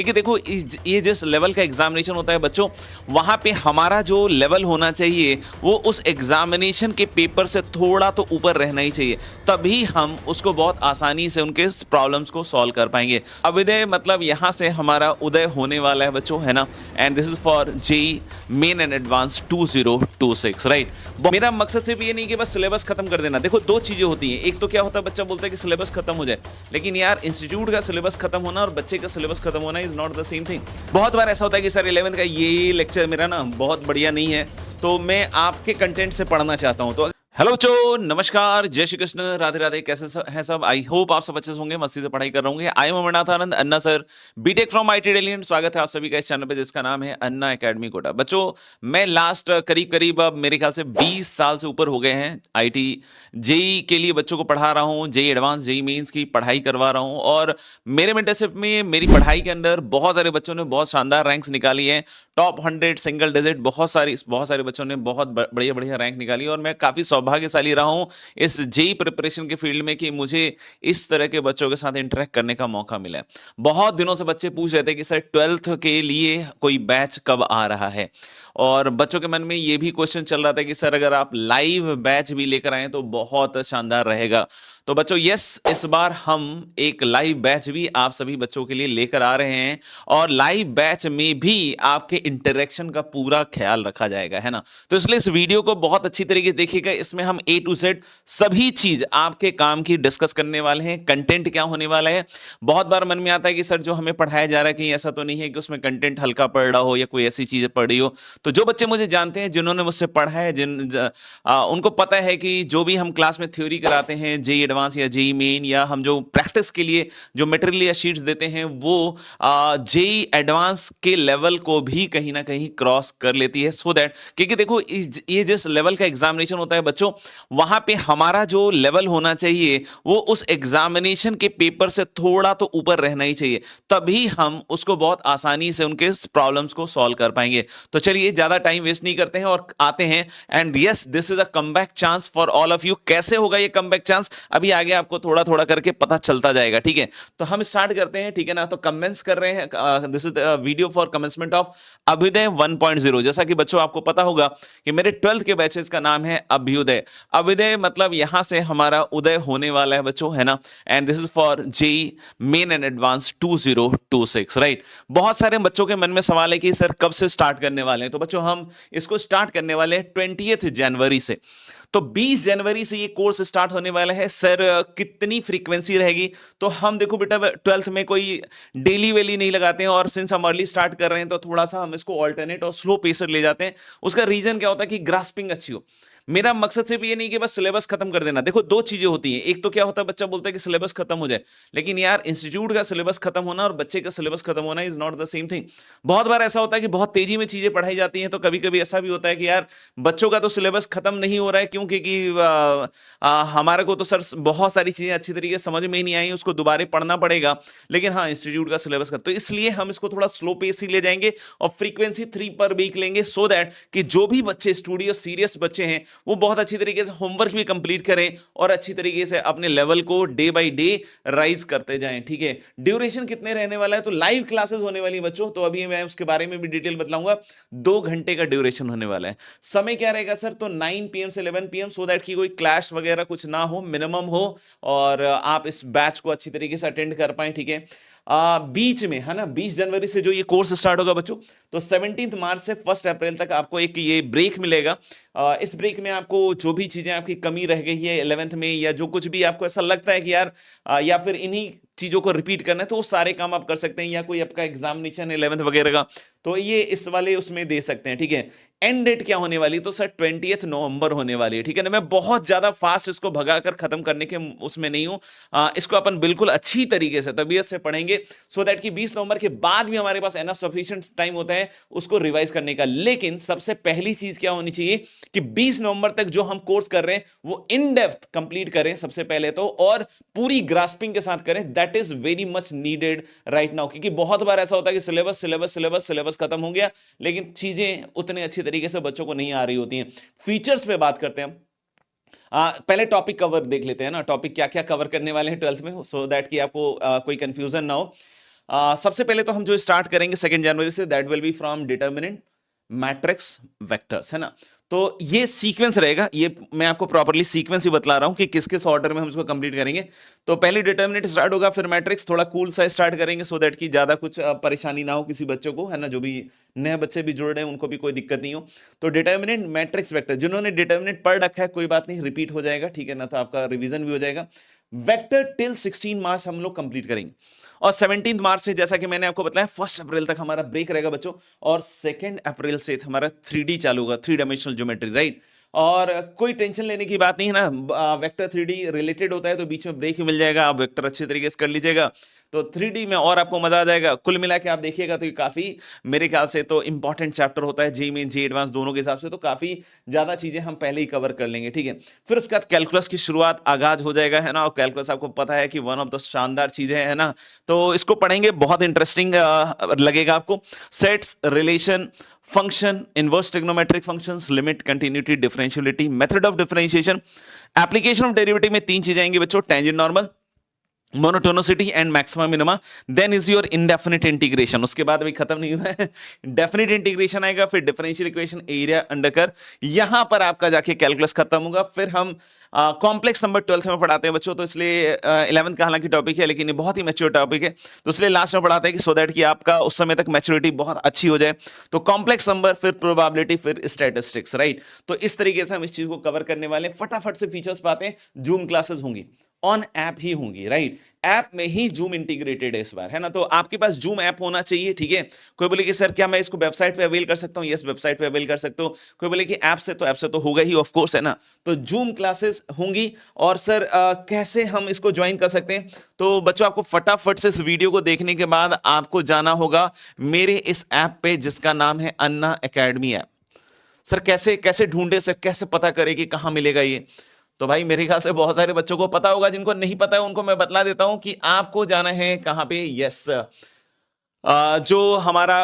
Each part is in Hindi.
क्योंकि देखो ये जिस लेवल का एग्जामिनेशन होता है बच्चों, वहाँ पे हमारा जो लेवल होना चाहिए वो उस एग्जामिनेशन के पेपर से थोड़ा तो ऊपर रहना ही चाहिए। तभी हम उसको बहुत आसानी से उनके प्रॉब्लम्स को सॉल्व कर पाएंगे। अभ्युदय मतलब यहाँ से हमारा उदय होने वाला है बच्चों, है ना। And this is for JEE Main and advance 2026, right. मेरा मकसद सिर्फ ये नहीं कि बस सिलेबस खत्म कर देना। देखो दो चीजें होती हैं, एक तो क्या होता है बच्चा बोलता है कि सिलेबस खत्म हो जाए, लेकिन यार इंस्टीट्यूट का सिलेबस खत्म होना और बच्चे का सिलेबस खत्म होना is not the same thing. बहुत बार ऐसा होता है कि सर 11th का ये लेक्चर मेरा ना बहुत बढ़िया नहीं है, तो मैं आपके कंटेंट से पढ़ना चाहता हूं। तो हेलो बच्चों, नमस्कार, जय श्री कृष्ण, राधे राधे। कैसे हैं सब? आई होप आप सब अच्छे से होंगे, मस्ती से पढ़ाई कर रहे होंगे। I am Amarnath Anand, Anna sir, BTech from IIT Delhi. स्वागत है आप सभी का इस चैनल पे जिसका नाम है अन्ना एकेडमी कोटा। बच्चों मैं लास्ट करीब करीब अब मेरे ख्याल से 20 साल से ऊपर हो गए हैं आईटी जेई के लिए बच्चों को पढ़ा रहा हूँ। जेई एडवांस, जेई मेंस की पढ़ाई करवा रहा हूँ, और मेरे मेंटरशिप में मेरी पढ़ाई के अंदर बहुत सारे बच्चों ने बहुत शानदार रैंक्स निकाली हैं। टॉप 100, सिंगल डिजिट, बहुत सारे बच्चों ने बहुत बढ़िया बढ़िया रैंक निकाली। और मैं काफी सौभाग्यशाली रहा हूं इस जेई प्रिपरेशन के फील्ड में कि मुझे इस तरह के बच्चों के साथ इंटरेक्ट करने का मौका मिला है। बहुत दिनों से बच्चे पूछ रहे थे कि सर 12th के लिए कोई बैच कब आ रहा है, और बच्चों के मन में ये भी क्वेश्चन चल रहा था कि सर अगर आप लाइव बैच भी लेकर आए तो बहुत शानदार रहेगा। तो बच्चों यस, इस बार हम एक लाइव बैच भी आप सभी बच्चों के लिए लेकर आ रहे हैं, और लाइव बैच में भी आपके इंटरेक्शन का पूरा ख्याल रखा जाएगा, है ना। तो इसलिए इस वीडियो को बहुत अच्छी तरीके से देखिएगा। इसमें हम A to Z सभी चीज आपके काम की डिस्कस करने वाले हैं। कंटेंट क्या होने वाला है, बहुत बार मन में आता है कि सर जो हमें पढ़ाया जा रहा है कहीं ऐसा तो नहीं है कि उसमें कंटेंट हल्का पड़ रहा हो या कोई ऐसी चीजें पड़ रही हो। तो जो बच्चे मुझे जानते हैं, जिन्होंने मुझसे पढ़ा है, उनको पता है कि जो भी हम क्लास में थ्योरी कराते हैं, जेई एडवांस या जेई मेन, या हम जो प्रैक्टिस के लिए जो मटेरियल या शीट्स देते हैं, वो जेई एडवांस के लेवल को भी कहीं ना कहीं क्रॉस कर लेती है। सो दैट, क्योंकि देखो ये जिस लेवल का एग्जामिनेशन होता है बच्चों, वहां पे हमारा जो लेवल होना चाहिए वो उस एग्जामिनेशन के पेपर से थोड़ा तो ऊपर रहना ही चाहिए। तभी हम उसको बहुत आसानी से उनके प्रॉब्लम्स को सॉल्व कर पाएंगे। तो चलिए ज्यादा टाइम वेस्ट नहीं करते हैं और आते हैं। And yes, this is a comeback chance for all of you. कैसे होगा ये कमबैक चांस, अभी आगे आपको थोड़ा थोड़ा करके पता चलता जाएगा, ठीक है। तो हम स्टार्ट करते हैं, ठीक है ना। तो कमेंट्स कर रहे हैं, this is video for commencement of Abhyuday 1.0। जैसा कि बच्चों आपको पता होगा कि मेरे 12th के बैचेस का नाम है अभ्युदय। अभ्युदय मतलब यहां से हमारा उदय होने वाला है बच्चों, है ना। And this is for JEE Main and advance 2026, right. बहुत सारे बच्चों के मन में सवाल है कि सर कब से स्टार्ट करने वाले हैं। तो बच्चों हम इसको स्टार्ट करने वाले हैं 20th जनवरी से। तो 20 जनवरी से ये कोर्स स्टार्ट होने वाला है। सर कितनी फ्रीक्वेंसी रहेगी, तो हम देखो बेटा 12th में कोई डेली वेली नहीं लगाते हैं, और सिंस हम अर्ली स्टार्ट कर रहे हैं तो थोड़ा सा हम इसको ऑल्टरनेट और स्लो पेसर ले जाते हैं। उसका रीजन क्या होता है कि ग्रास्पिंग अच्छी हो। मेरा मकसद सिर्फ ये नहीं कि बस सिलेबस खत्म कर देना। देखो दो चीजें होती हैं, एक तो क्या होता है बच्चा बोलता है कि सिलेबस खत्म हो जाए, लेकिन यार इंस्टीट्यूट का सिलेबस खत्म होना और बच्चे का सिलेबस खत्म होना is not the same thing. बहुत बार ऐसा होता है कि बहुत तेजी में चीजें पढ़ाई जाती हैं, तो कभी कभी ऐसा भी होता है कि यार बच्चों का तो सिलेबस खत्म नहीं हो रहा है, क्योंकि हमारे को तो सर बहुत सारी चीजें अच्छी तरीके से समझ में ही नहीं आई, उसको दोबारा पढ़ना पड़ेगा। लेकिन हाँ, इंस्टीट्यूट का सिलेबस खत्म, तो इसलिए हम इसको थोड़ा स्लो पेस ही ले जाएंगे और फ्रीक्वेंसी 3 पर वीक लेंगे, सो दैट कि जो भी बच्चे स्टूडियो सीरियस बच्चे हैं वो बहुत अच्छी तरीके से होमवर्क भी कंप्लीट करें और अच्छी तरीके से अपने लेवल को डे बाय डे राइज करते जाएं, ठीक है। ड्यूरेशन कितने रहने वाला है, तो लाइव क्लासेस होने वाली बच्चों, तो अभी मैं उसके बारे में भी डिटेल बताऊंगा। 2 घंटे का ड्यूरेशन होने वाला है। समय क्या रहेगा सर, तो 9 PM से 11 PM, सो दैट कि कोई क्लैश वगैरह कुछ ना हो, मिनिमम हो, और आप इस बैच को अच्छी तरीके से अटेंड कर पाए, ठीक है। बीच में, है ना, 20 जनवरी से जो ये कोर्स स्टार्ट होगा बच्चों, तो 17 मार्च से 1 अप्रैल तक आपको एक ये ब्रेक मिलेगा। इस ब्रेक में आपको जो भी चीजें आपकी कमी रह गई है 11th में, या जो कुछ भी आपको ऐसा लगता है कि यार या फिर इन्हीं चीजों को रिपीट करना है, तो वो सारे काम आप कर सकते हैं। या कोई आपका एग्जामिनेशन है 11th वगैरह का, तो ये इस वाले उसमें दे सकते हैं, ठीक है। एंड डेट क्या होने वाली, तो सर 20th नवंबर होने वाली है, ठीक है ना। मैं बहुत ज्यादा फास्ट इसको भगाकर खत्म करने के उसमें नहीं हूं। इसको अपन बिल्कुल अच्छी तरीके से तबीयत से पढ़ेंगे, सो दैट कि 20 नवंबर के बाद भी हमारे पास एनफ सफिशिएंट टाइम होता है उसको रिवाइज करने का। लेकिन सबसे पहली चीज क्या होनी चाहिए कि 20 नवंबर तक जो हम कोर्स कर रहे हैं वो इन डेप्थ कंप्लीट करें सबसे पहले तो, और पूरी ग्रास्पिंग के साथ करें। That is very much needed right now, क्योंकि बहुत बार ऐसा होता है कि सिलेबस सिलेबस सिलेबस सिलेबस खत्म हो गया, लेकिन चीजें उतने अच्छी तरीके से बच्चों को नहीं आ रही होती हैं। फीचर्स पे बात करते हैं। पहले टॉपिक कवर देख लेते हैं ना, टॉपिक क्या क्या कवर करने वाले हैं 12th में, सो दैट कि आपको कोई कंफ्यूजन ना हो। सबसे पहले तो हम जो स्टार्ट करेंगे 2 जनवरी से, that will be from determinant matrix vectors, है ना। तो ये सीक्वेंस रहेगा, ये मैं आपको प्रॉपर्ली सीक्वेंस ही बतला रहा हूं कि किस किस ऑर्डर में हम इसको कंप्लीट करेंगे। तो पहले डिटर्मिनेंट स्टार्ट होगा, फिर मैट्रिक्स, थोड़ा कूल सा स्टार्ट करेंगे सो दैट कि ज्यादा कुछ परेशानी ना हो किसी बच्चों को, है ना। जो भी नए बच्चे भी जुड़ रहे हैं उनको भी कोई दिक्कत नहीं हो। तो डिटर्मिनेंट मैट्रिक्स वेक्टर, जिन्होंने डिटर्मिनेंट पढ़ रखा है कोई बात नहीं, रिपीट हो जाएगा, ठीक है ना, तो आपका रिवीजन भी हो जाएगा। वेक्टर टिल 16 मार्च हम लोग कंप्लीट करेंगे, और 17 मार्च से जैसा कि मैंने आपको बताया 1 अप्रैल तक हमारा ब्रेक रहेगा बच्चों, और 2 अप्रैल से हमारा 3D चालू होगा, 3 डायमेंशनल ज्योमेट्री, राइट। और कोई टेंशन लेने की बात नहीं है ना, वेक्टर 3D रिलेटेड होता है तो बीच में ब्रेक ही मिल जाएगा, आप वेक्टर अच्छे तरीके से कर लीजिएगा तो 3D में और आपको मजा आ जाएगा। कुल मिला के आप देखिएगा तो ये काफी मेरे ख्याल से तो इंपॉर्टेंट चैप्टर होता है, जे मेन जे एडवांस दोनों के हिसाब से, तो काफी ज्यादा चीजें हम पहले ही कवर कर लेंगे, ठीक है। फिर उसके बाद कैलकुलस की शुरुआत आगाज हो जाएगा, है ना। और कैलकुलस आपको पता है कि वन ऑफ द शानदार चीजें है ना, तो इसको पढ़ेंगे, बहुत इंटरेस्टिंग लगेगा आपको। Sets, relation, function, inverse trigonometric functions, limit, continuity, differentiability, method of differentiation, application of derivative में 3 चीजें आएंगी बच्चों, tangent normal, monotonicity and maxima minima, then is your indefinite integration. उसके बाद भी खत्म नहीं हुआ है, डेफिनिट इंटीग्रेशन आएगा, फिर differential equation, area under curve, यहां पर आपका जाके कैलकुलस खत्म होगा। फिर हम कॉम्प्लेक्स नंबर 12th में पढ़ाते हैं बच्चों, तो इसलिए 11th का हालांकि टॉपिक है लेकिन ये बहुत ही मैच्योर टॉपिक है, तो इसलिए लास्ट में पढ़ाते हैं कि सो दैट कि आपका उस समय तक मैच्योरिटी बहुत अच्छी हो जाए। तो कॉम्प्लेक्स नंबर, फिर प्रोबेबिलिटी, फिर स्टैटिस्टिक्स, राइट। तो इस तरीके से हम इस चीज को कवर करने वाले हैं। फटाफट से फीचर्स पाते हैं। जूम क्लासेस होंगी, ऑन ऐप ही होंगी, राइट। ऐप में ही जूम इंटीग्रेटेड है इस बार, है ना। तो आपके पास जूम ऐप होना चाहिए, ठीक है। कोई बोले कि सर क्या मैं इसको वेबसाइट पे अवेल कर सकता हूं? यस, वेबसाइट पे अवेल कर सकते हो। कोई बोले कि ऐप से, तो ऐप से तो होगा ही ऑफ कोर्स, है ना। तो जूम क्लासेस होंगी। और सर कैसे हम इसको ज्वाइन कर सकते हैं? तो बच्चों आपको फटाफट से इस वीडियो को देखने के बाद आपको जाना होगा मेरे इस ऐप पे जिसका नाम है अन्ना एकेडमी ऐप। सर कैसे कैसे ढूंढे, सर कैसे पता करें कि कहां मिलेगा ये? तो भाई मेरे ख्याल से बहुत सारे बच्चों को पता होगा, जिनको नहीं पता है उनको मैं बतला देता हूं कि आपको जाना है कहां पे। यस, जो हमारा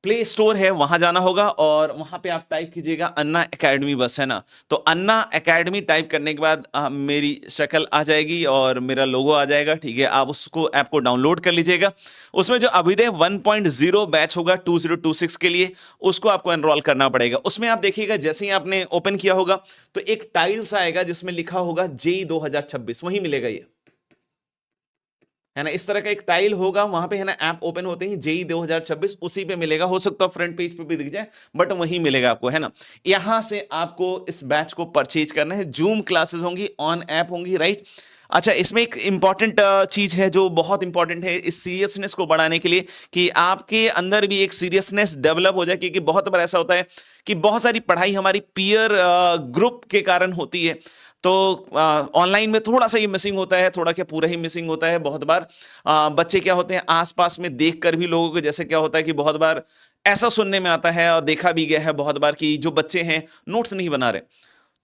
प्ले स्टोर है वहां जाना होगा, और वहां पे आप टाइप कीजिएगा अन्ना एकेडमी, बस, है ना। तो अन्ना एकेडमी टाइप करने के बाद मेरी शक्ल आ जाएगी और मेरा लोगो आ जाएगा, ठीक है। आप उसको ऐप को डाउनलोड कर लीजिएगा। उसमें जो अभिदय 1.0 बैच होगा 2026 के लिए, उसको आपको एनरोल करना पड़ेगा। उसमें आप देखिएगा जैसे ही आपने ओपन किया होगा तो एक टाइल्स आएगा जिसमें लिखा होगा जेई 2026, वही मिलेगा ये, है ना। इस तरह का एक टाइल होगा वहां पे, है ना। ऐप ओपन होते ही जेई 2026 उसी पे मिलेगा, हो सकता है फ्रंट पेज पे भी दिख जाए बट वही मिलेगा आपको, है ना। यहां से आपको इस बैच को परचेज करना है। जूम क्लासेस होंगी, ऑन ऐप होंगी, राइट। अच्छा, इसमें एक इंपॉर्टेंट चीज है जो बहुत इंपॉर्टेंट है इस सीरियसनेस को बढ़ाने के लिए, कि आपके अंदर भी एक सीरियसनेस डेवलप हो जाए, क्योंकि बहुत बार ऐसा होता है कि बहुत सारी पढ़ाई हमारी पीयर ग्रुप के कारण होती है। तो ऑनलाइन में थोड़ा सा ये मिसिंग होता है, थोड़ा क्या पूरा ही मिसिंग होता है। बहुत बार बच्चे क्या होते हैं आसपास में देखकर भी लोगों को, जैसे क्या होता है कि बहुत बार ऐसा सुनने में आता है और देखा भी गया है बहुत बार कि जो बच्चे हैं नोट्स नहीं बना रहे।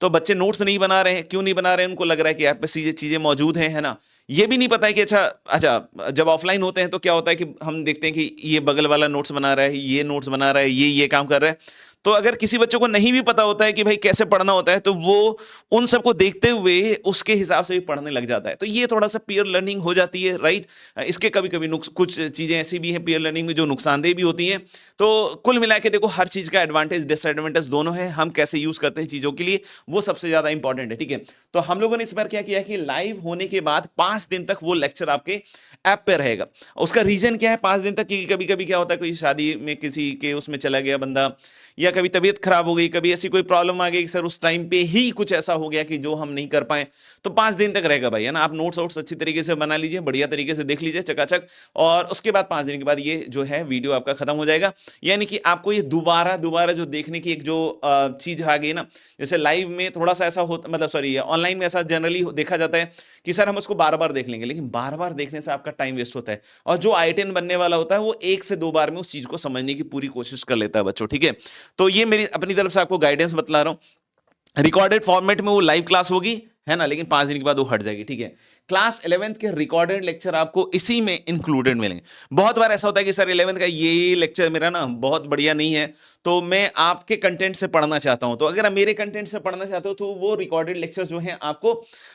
तो बच्चे नोट्स नहीं बना रहे हैं, क्यों नहीं बना रहे हैं? उनको लग रहा है कि ऐप पे चीजें मौजूद हैं, है ना। ये भी नहीं पता है कि अच्छा अच्छा जब ऑफलाइन होते हैं तो क्या होता है कि हम देखते हैं कि ये बगल वाला नोट्स बना रहा है, ये नोट्स बना रहा है, ये काम कर रहा है। तो अगर किसी बच्चे को नहीं भी पता होता है कि भाई कैसे पढ़ना होता है, तो वो उन सबको देखते हुए उसके हिसाब से भी पढ़ने लग जाता है। तो ये थोड़ा सा पीयर लर्निंग हो जाती है, राइट। इसके कभी कभी कुछ चीजें ऐसी भी हैं पीयर लर्निंग में जो नुकसानदेह भी होती हैं। तो कुल मिला के देखो, हर चीज का एडवांटेज डिसएडवांटेज दोनों है। हम कैसे यूज करते हैं चीजों के लिए, वो सबसे ज्यादा इंपॉर्टेंट है, ठीक है। तो हम लोगों ने इस बार क्या किया कि लाइव होने के बाद 5 दिन तक वो लेक्चर आपके ऐप पे रहेगा। उसका रीजन क्या है 5 दिन तक? क्योंकि कभी कभी क्या होता है, कोई शादी में किसी के उसमें चला गया बंदा, या कभी तबीयत खराब हो गई, कभी ऐसी कोई प्रॉब्लम आ गई कि सर उस टाइम पे ही कुछ ऐसा हो गया कि जो हम नहीं कर पाए, तो 5 दिन तक रहेगा भाई, है ना। आप नोट्स वोट्स अच्छी तरीके से बना लीजिए, बढ़िया तरीके से देख लीजिए चकाचक, और उसके बाद 5 दिन के बाद ये जो है वीडियो आपका खत्म हो जाएगा। यानी कि आपको ये दोबारा दोबारा जो देखने की एक जो चीज आ गई ना, जैसे लाइव में थोड़ा सा ऐसा होता, मतलब सॉरी ऑनलाइन में ऐसा जनरली देखा जाता है कि सर हम उसको बार बार देख लेंगे, लेकिन बार बार देखने से आपका टाइम वेस्ट होता है। और जो आई10 बनने वाला होता है वो 1 से 2 बार में उस चीज को समझने की पूरी कोशिश कर लेता है बच्चों, ठीक है। तो ये मेरी अपनी तरफ से आपको गाइडेंस बतला रहा हूं। रिकॉर्डेड फॉर्मेट में वो लाइव क्लास होगी, है ना, लेकिन 5 दिन के बाद वो हट जाएगी, ठीक है। क्लास 11th के रिकॉर्डेड लेक्चर आपको इसी में इंक्लूडेड मिलेंगे। बहुत बार ऐसा होता है कि सर 11th का ये लेक्चर मेरा ना बहुत बढ़िया नहीं है, तो मैं आपके कंटेंट से पढ़ना चाहता हूं। तो अगर आप मेरे कंटेंट से पढ़ना चाहते हो तो वो रिकॉर्डेड लेक्चर जो हैं आपको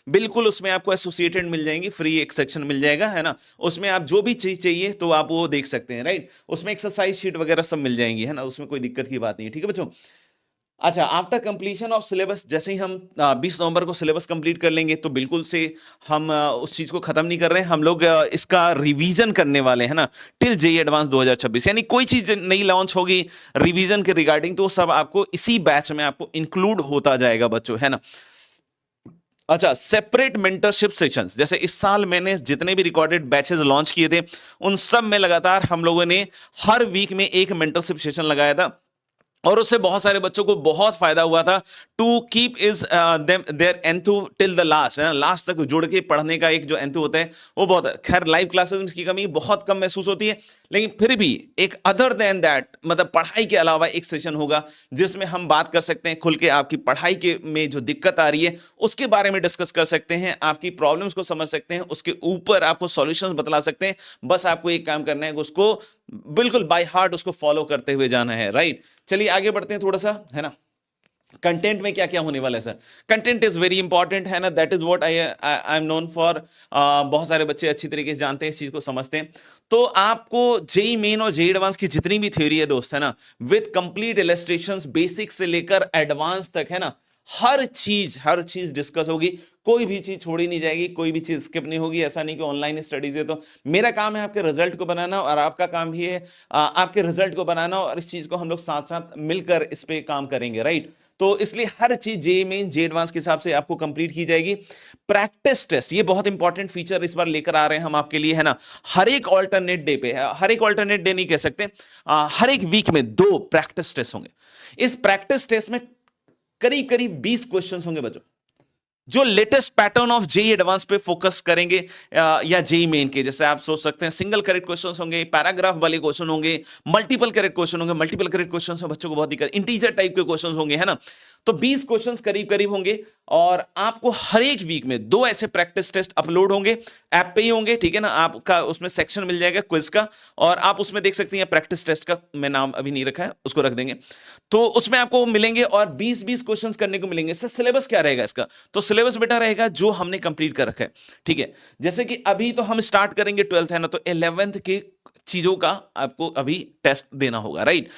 बिल्कुल उसमें आपको एसोसिएटेड मिल जाएंगी, फ्री एक सेक्शन मिल जाएगा, है ना। उसमें आप जो भी चीज चाहिए तो आप वो देख सकते हैं, राइट। उसमें एक्सरसाइज शीट वगैरह सब मिल जाएंगी, है ना, उसमें कोई दिक्कत की बात नहीं है, ठीक है बच्चों। अच्छा, आफ्टर कंप्लीशन ऑफ सिलेबस, जैसे ही हम 20 नवंबर को सिलेबस कंप्लीट कर लेंगे तो बिल्कुल से हम उस चीज को खत्म नहीं कर रहे हैं, हम लोग इसका रिवीजन करने वाले हैं ना, टिल जेईई एडवांस 2026। यानी कोई चीज नई लॉन्च होगी रिवीजन के रिगार्डिंग तो वो सब आपको इसी बैच में आपको इंक्लूड होता जाएगा बच्चों, है ना। अच्छा, सेपरेट मेंटरशिप सेशंस, जैसे इस साल मैंने जितने भी रिकॉर्डेड बैचेस लॉन्च किए थे उन सब में लगातार हम लोगों ने हर वीक में एक मेंटरशिप सेशन लगाया था, और उससे बहुत सारे बच्चों को बहुत फायदा हुआ था। To keep is their enthu till the last, last तक जुड़ के पढ़ने का एक जो एंथू होता है वो बहुत, खैर लाइव क्लासेस में इसकी कमी बहुत कम महसूस होती है, लेकिन फिर भी एक अदर देन दैट, मतलब पढ़ाई के अलावा एक सेशन होगा जिसमें हम बात कर सकते हैं खुल के, आपकी पढ़ाई के में जो दिक्कत आ रही है उसके बारे में डिस्कस कर सकते हैं, आपकी प्रॉब्लम्स को समझ सकते हैं, उसके ऊपर आपको सॉल्यूशंस बतला सकते हैं। बस आपको एक काम करना है कि उसको बिल्कुल बाय हार्ट उसको फॉलो करते हुए जाना है, राइट। चलिए आगे बढ़ते हैं थोड़ा सा, है ना। कंटेंट में क्या क्या होने वाला है sir? Content is very important, है ना, that is what I am known for. बहुत सारे बच्चे अच्छी तरीके से जानते हैं, इस चीज को समझते हैं। तो आपको जेई मेन और जेई एडवांस की जितनी भी थ्योरी है दोस्त, है ना, विद कंप्लीट इलस्ट्रेशंस, बेसिक से लेकर एडवांस तक, है ना, हर चीज डिस्कस होगी, कोई भी चीज छोड़ी नहीं जाएगी, कोई भी चीज स्किप नहीं होगी। ऐसा नहीं कि ऑनलाइन स्टडीज है तो मेरा काम है आपके रिजल्ट को बनाना, और आपका काम भी है आपके रिजल्ट को बनाना, और इस चीज को हम लोग साथ साथ मिलकर इस पे काम करेंगे, राइट। तो इसलिए हर चीज जे मेन जे एडवांस के हिसाब से आपको कंप्लीट की जाएगी। प्रैक्टिस टेस्ट, ये बहुत इंपॉर्टेंट फीचर इस बार लेकर आ रहे हैं हम आपके लिए, है ना। हर एक ऑल्टरनेट डे पे, हर एक ऑल्टरनेट डे नहीं कह सकते, हर एक वीक में 2 प्रैक्टिस टेस्ट होंगे। इस प्रैक्टिस टेस्ट में करीब करीब 20 क्वेश्चन होंगे बच्चों, जो latest pattern of JEE advance पे फोकस करेंगे, या जेई मेन के। जैसे आप सोच सकते हैं सिंगल करेक्ट क्वेश्चंस होंगे, पैराग्राफ वाले क्वेश्चन होंगे, मल्टीपल करेक्ट क्वेश्चन होंगे। मल्टीपल करेक्ट क्वेश्चन से बच्चों को बहुत दिक्कत, इंटीजर टाइप के क्वेश्चंस होंगे, है ना। तो 20 क्वेश्चंस करीब करीब होंगे, और आपको हर एक वीक में 2 ऐसे प्रैक्टिस टेस्ट अपलोड होंगे, ऐप पे ही होंगे, ठीक है ना। आपका उसमें सेक्शन मिल जाएगा क्विज का, और आप उसमें देख सकते हैं प्रैक्टिस टेस्ट का, मैं नाम अभी नहीं रखा है, उसको रख देंगे। तो उसमें आपको मिलेंगे और 20-20 क्वेश्चंस करने को मिलेंगे। इससे सिलेबस क्या रहेगा इसका? तो सिलेबस बेटा रहेगा जो हमने कंप्लीट कर रखा है, ठीक है। जैसे कि अभी तो हम स्टार्ट करेंगे 12th, है ना, तो 11th के चीजों का आपको अभी टेस्ट देना होगा, राइट।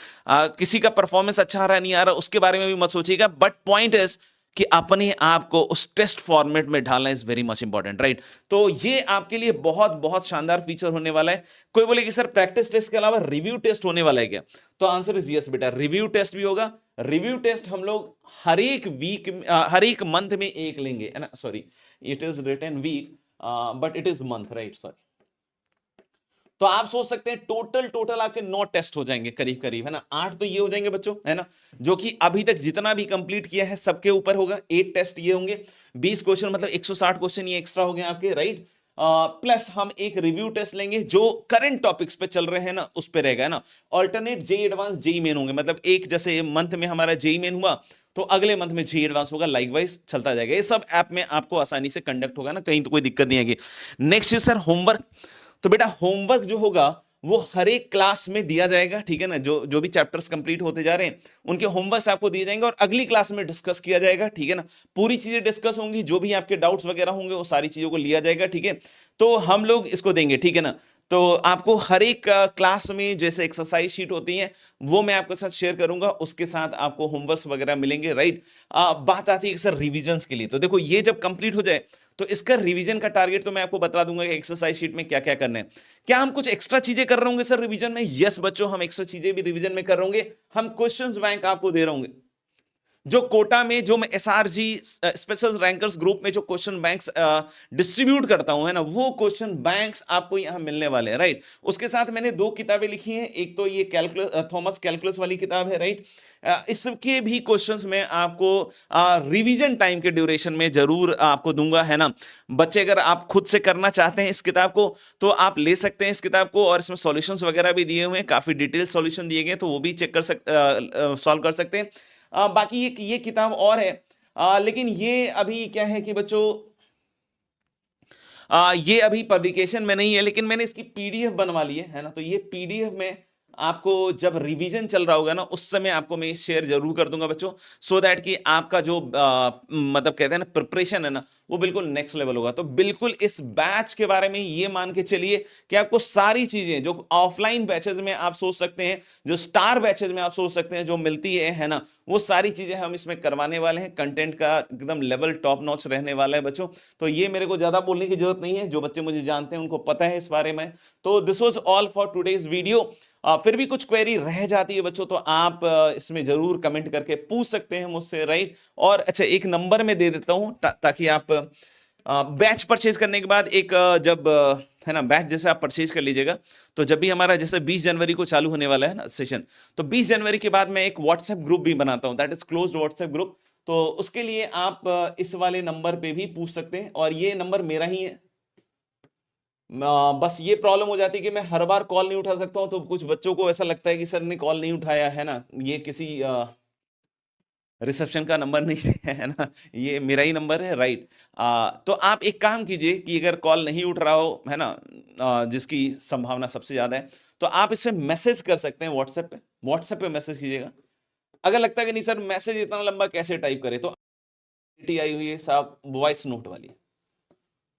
किसी का परफॉर्मेंस अच्छा आ रहा है नहीं आ रहा उसके बारे में भी मत सोचिएगा, बट पॉइंट इज कि अपने आप को उस टेस्ट फॉर्मेट में ढालना is very much important, right. तो ये आपके लिए बहुत बहुत शानदार फीचर होने वाला है। कोई बोले कि सर प्रैक्टिस टेस्ट के अलावा रिव्यू टेस्ट होने वाला है क्या? तो आंसर इज यस बेटा, रिव्यू टेस्ट भी होगा। रिव्यू टेस्ट हम लोग हर एक वीक, हर एक मंथ में एक लेंगे, है ना। Sorry, it is written week but it is month, right, sorry. तो आप सोच सकते हैं टोटल आपके 9 टेस्ट हो जाएंगे करीब करीब, है ना। 8 तो ये हो जाएंगे बच्चों, है ना, जो कि अभी तक जितना भी कंप्लीट किया है सबके ऊपर होगा। 8 टेस्ट ये होंगे, 20 क्वेश्चन मतलब 160 क्वेश्चन ये एक्स्ट्रा हो गए आपके, राइट। प्लस हम एक रिव्यू टेस्ट लेंगे जो करंट टॉपिक्स पे चल रहे हैं ना उस पे रहेगा, है ना। Alternate JEE advance JEE Main होंगे, मतलब एक जैसे मंथ में हमारा जेई मेन हुआ तो अगले मंथ में जेई एडवांस होगा, लाइकवाइज चलता जाएगा। ये सब ऐप में आपको आसानी से कंडक्ट होगा ना, कहीं तो कोई दिक्कत नहीं आएगी। नेक्स्ट है सर होमवर्क। तो बेटा होमवर्क जो होगा वो हर एक क्लास में दिया जाएगा, ठीक है ना। जो जो भी चैप्टर्स कंप्लीट होते जा रहे हैं उनके होमवर्क्स आपको दिए जाएंगे और अगली क्लास में डिस्कस किया जाएगा, ठीक है ना। पूरी चीजें डिस्कस होंगी, जो भी आपके डाउट्स वगैरह होंगे वो सारी चीजों को लिया जाएगा, ठीक है। तो हम लोग इसको देंगे, ठीक है ना। तो आपको हर एक क्लास में जैसे एक्सरसाइज शीट होती है वो मैं आपके साथ शेयर करूंगा, उसके साथ आपको होमवर्क्स वगैरह मिलेंगे, राइट। बात आती है सर रिविजन्स के लिए। तो देखो ये जब कंप्लीट हो जाए तो इसका रिवीजन का टारगेट तो मैं आपको बता दूंगा कि एक्सरसाइज शीट में क्या क्या करना है। क्या हम कुछ एक्स्ट्रा चीजें कर रहे होंगे सर रिवीजन में? यस बच्चों, हम एक्स्ट्रा चीजें भी रिवीजन में कर रहे होंगे। हम क्वेश्चंस बैंक आपको दे रहे होंगे, जो कोटा में जो मैं एसआरजी स्पेशल रैंकर्स ग्रुप में जो क्वेश्चन बैंक्स डिस्ट्रीब्यूट करता हूं, है ना, वो क्वेश्चन बैंक्स आपको यहां मिलने वाले हैं, राइट। उसके साथ मैंने 2 किताबें लिखी हैं, एक तो ये कैलकुलस थॉमस कैलकुलस वाली किताब है, राइट। इसके भी क्वेश्चंस मैं आपको रिवीजन टाइम के ड्यूरेशन में जरूर आपको दूंगा, है ना। बच्चे अगर आप खुद से करना चाहते हैं इस किताब को तो आप ले सकते हैं इस किताब को, और इसमें सॉल्यूशंस वगैरह भी दिए हुए हैं, काफी डिटेल सॉल्यूशन दिए गए, तो वो भी चेक कर सॉल्व कर सकते हैं। बाकी ये किताब और है, लेकिन ये अभी क्या है कि बच्चों ये अभी पब्लिकेशन में नहीं है, लेकिन मैंने इसकी पीडीएफ बनवा ली है ना। तो ये पीडीएफ में आपको जब रिवीजन चल रहा होगा ना, उस समय आपको मैं शेयर जरूर कर दूंगा बच्चों, सो दैट कि आपका जो मतलब कहते हैं ना प्रिपरेशन है ना, वो बिल्कुल नेक्स्ट लेवल होगा। तो बिल्कुल इस बैच के बारे में ये मान के चलिए कि आपको सारी चीजें जो ऑफलाइन बैचेज में आप सोच सकते हैं, जो स्टार बैचेज में आप सोच सकते हैं, जो मिलती है ना, वो सारी चीजें हम इसमें करवाने वाले हैं। कंटेंट का एकदम लेवल टॉप नॉच रहने वाला है बच्चों। तो ये मेरे को ज्यादा बोलने की जरूरत नहीं है, जो बच्चे मुझे जानते हैं उनको पता है इस बारे में। तो this was all for today's video. फिर भी कुछ क्वेरी रह जाती है बच्चों, तो आप इसमें जरूर कमेंट करके पूछ सकते हैं मुझसे, राइट। और अच्छा, एक नंबर में दे देता हूं ताकि आप बैच परचेज करने के बाद एक जब है ना बैच जैसे आप परचेज कर लीजिएगा, तो जब भी हमारा जैसे 20 जनवरी को चालू होने वाला है ना सेशन, तो 20 जनवरी के बाद मैं एक व्हाट्सएप ग्रुप भी बनाता हूं, that is closed WhatsApp group. तो उसके लिए आप इस वाले नंबर पे भी पूछ सकते हैं, और ये नंबर मेरा ही है। बस ये प्रॉब्लम हो जाती है कि मैं हर बार कॉल नहीं उठा सकता हूं, तो कुछ बच्चों को ऐसा लगता है कि सर ने कॉल नहीं उठाया है ना, ये किसी रिसेप्शन का नंबर नहीं है ना, ये मेरा ही नंबर है, राइट। तो आप एक काम कीजिए कि अगर कॉल नहीं उठ रहा हो है ना, जिसकी संभावना सबसे ज्यादा है, तो आप इससे मैसेज कर सकते हैं व्हाट्सएप पे मैसेज कीजिएगा। अगर लगता है कि नहीं सर मैसेज इतना लंबा कैसे टाइप करें, तो आई हुई है साहब वॉइस नोट वाली,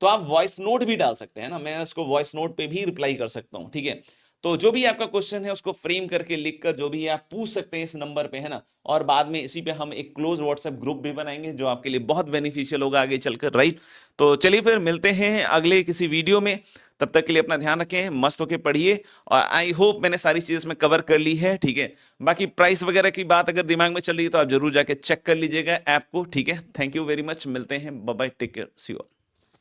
तो आप वॉइस नोट भी डाल सकते हैं ना, मैं उसको वॉइस नोट पे भी रिप्लाई कर सकता हूं, ठीक है। तो जो भी आपका क्वेश्चन है उसको फ्रेम करके लिखकर जो भी आप पूछ सकते हैं इस नंबर पे, है ना। और बाद में इसी पे हम एक क्लोज व्हाट्सएप ग्रुप भी बनाएंगे, जो आपके लिए बहुत बेनिफिशियल होगा आगे चलकर, राइट। तो चलिए फिर मिलते हैं अगले किसी वीडियो में, तब तक के लिए अपना ध्यान रखें, मस्त होके पढ़िए, और आई होप मैंने सारी चीजें इसमें कवर कर ली है, ठीक है। बाकी प्राइस वगैरह की बात अगर दिमाग में चल रही है तो आप जरूर जाके चेक कर लीजिएगा ऐप को, ठीक है। थैंक यू वेरी मच, मिलते हैं, bye bye, take care, see you.